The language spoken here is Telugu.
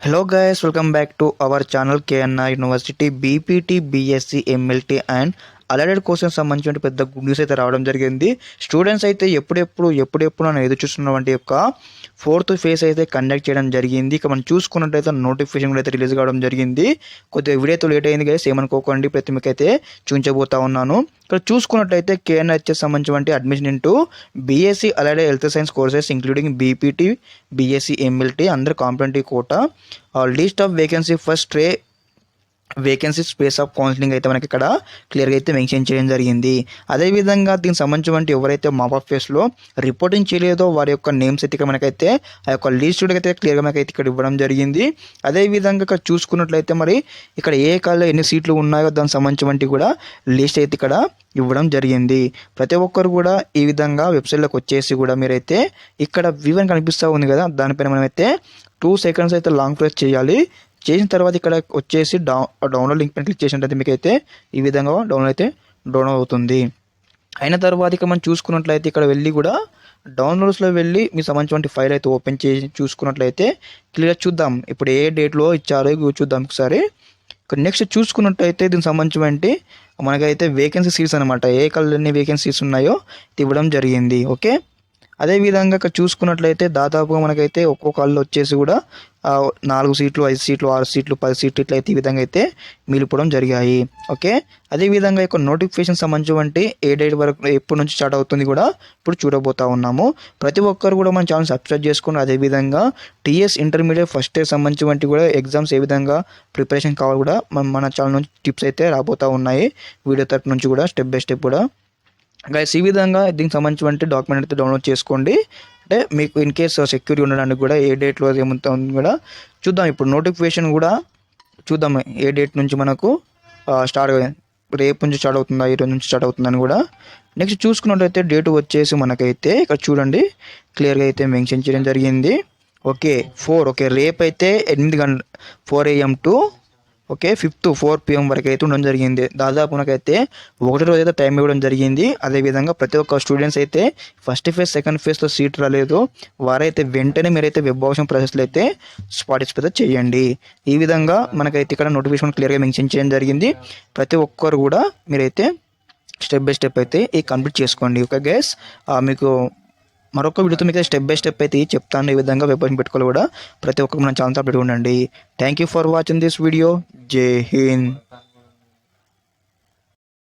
Hello guys, welcome back to our channel KNR University BPT, BSc, MLT and allied courses సంబంధించిన పెద్ద గుడ్ న్యూస్ అయితే రావడం జరిగింది. స్టూడెంట్స్ అయితే ఎప్పుడెప్పుడు నన్ను ఎదురు చూస్తున్నటువంటి యొక్క 4th ఫేజ్ అయితే కండక్ట్ చేయడం జరిగింది. ఇక మనం చూసుకున్నట్లయితే నోటిఫికేషన్ కూడా అయితే రిలీజ్ కావడం జరిగింది. కొద్దిగా వీడియో అయితే లేట్ అయింది గైస్, ఏమనుకోకండి. ప్రతి మీకు అయితే చూపించబోతా ఉన్నాను. ఇక్కడ చూసుకున్నట్లయితే KNHS సంబంధించిన admission into BSc allied health science courses including BPT, BSc, MLT అందరు competitive quota list of vacancy first ray vacancy space of counselling అయితే మనకి ఇక్కడ క్లియర్గా అయితే మెన్షన్ చేయడం జరిగింది. అదేవిధంగా దీనికి సంబంధించిన ఎవరైతే మాప్ ఆఫ్ ఫేస్లో రిపోర్టింగ్ చేయలేదో వారి యొక్క నేమ్స్ అయితే ఇక్కడ మనకైతే ఆ యొక్క లిస్ట్ అయితే క్లియర్గా మనకైతే ఇక్కడ ఇవ్వడం జరిగింది. అదేవిధంగా ఇక్కడ చూసుకున్నట్లయితే మరి ఇక్కడ ఏ కాలేజీలో ఎన్ని సీట్లు ఉన్నాయో దానికి సంబంధించిన కూడా లిస్ట్ అయితే ఇక్కడ ఇవ్వడం జరిగింది. ప్రతి ఒక్కరు కూడా ఈ విధంగా వెబ్సైట్లోకి వచ్చేసి కూడా మీరైతే ఇక్కడ వివరణ కనిపిస్తూ ఉంది కదా, దానిపైన మనమైతే 2 seconds అయితే లాంగ్ ప్రెస్ చేయాలి. చేసిన తర్వాత ఇక్కడ వచ్చేసి డౌన్లోడ్ లింక్ పైన క్లిక్ చేసినట్లయితే మీకు అయితే ఈ విధంగా డౌన్లోడ్ అవుతుంది. అయిన తర్వాత ఇక్కడ మనం చూసుకున్నట్లయితే ఇక్కడ వెళ్ళి కూడా డౌన్లోడ్స్లో వెళ్ళి మీ సంబంధించిన ఫైల్ అయితే ఓపెన్ చేసి చూసుకున్నట్లయితే క్లియర్ చూద్దాం ఇప్పుడు ఏ డేట్లో ఇచ్చారో చూద్దాం ఒకసారి. ఇక్కడ నెక్స్ట్ చూసుకున్నట్లయితే దీనికి సంబంధించి మనకైతే వేకెన్సీ సీట్స్ అనమాట, ఏ కలర్ని వేకెన్సీస్ ఉన్నాయో ఇవ్వడం జరిగింది. ఓకే, అదేవిధంగా ఇక్కడ చూసుకున్నట్లయితే దాదాపుగా మనకైతే ఒక్కొక్క కాల్లో వచ్చేసి కూడా 4 సీట్లు, 5 సీట్లు, 6 సీట్లు, 10 సీట్లు ఇట్లా అయితే ఈ విధంగా అయితే మిగిలిపోవడం జరిగాయి. ఓకే, అదేవిధంగా యొక్క నోటిఫికేషన్ సంబంధించి ఏ డేట్ వరకు ఎప్పటి నుంచి స్టార్ట్ అవుతుంది కూడా ఇప్పుడు చూడబోతా ఉన్నాము. ప్రతి ఒక్కరు కూడా మన ఛానల్ సబ్స్క్రైబ్ చేసుకుని అదేవిధంగా టీఎస్ ఇంటర్మీడియట్ ఫస్ట్ ఇయర్ సంబంధించి కూడా ఎగ్జామ్స్ ఏ విధంగా ప్రిపరేషన్ కావాలి కూడా మన ఛానల్ నుంచి టిప్స్ అయితే రాబోతూ ఉన్నాయి. వీడియో తరపు నుంచి కూడా స్టెప్ బై స్టెప్ కూడా గైస్ ఈ విధంగా దీనికి సంబంధించిన డాక్యుమెంట్ అయితే డౌన్లోడ్ చేసుకోండి. అంటే మీకు ఇన్ కేస్ సెక్యూరిటీ ఉండడానికి కూడా ఏ డేట్లో ఏముంటుంది కూడా చూద్దాం. ఇప్పుడు నోటిఫికేషన్ కూడా చూద్దాం ఏ డేట్ నుంచి మనకు స్టార్ట్, రేపు నుంచి స్టార్ట్ అవుతుందా, ఈ రోజు నుంచి స్టార్ట్ అవుతుందని కూడా. నెక్స్ట్ చూసుకున్నట్లయితే డేట్ వచ్చేసి మనకైతే ఇక్కడ చూడండి క్లియర్గా అయితే మెన్షన్ చేయడం జరిగింది. ఓకే 4, ఓకే రేపు అయితే 8 గంటల 4 AM to okay 5th 4 PM వరకు అయితే ఉండడం జరిగింది. దాదాపు మనకైతే 1 రోజు అయితే టైం ఇవ్వడం జరిగింది. అదేవిధంగా ప్రతి ఒక్క స్టూడెంట్స్ అయితే ఫస్ట్ ఫేజ్ సెకండ్ ఫేజ్లో సీట్ రాలేదు వారైతే వెంటనే మీరైతే వెబ్ ఆప్షన్ ప్రాసెస్లో అయితే పార్టిసిపేట్ చేయండి. ఈ విధంగా మనకైతే ఇక్కడ నోటిఫికేషన్ క్లియర్గా మెన్షన్ చేయడం జరిగింది. ప్రతి ఒక్కరు కూడా మీరైతే స్టెప్ బై స్టెప్ అయితే ఈ కంప్లీట్ చేసుకోండి. ఓకే గైస్, మీకు మరొక వీడియోతో మీకు స్టెప్ బై స్టెప్ అయితే చెప్తాను, ఈ విధంగా వెబ్సైట్ పెట్టుకోవాలి కూడా. ప్రతి ఒక్కరు మన ఛానల్ అప్డేట్ ఉండండి. Thank you for watching this video. జై హింద్.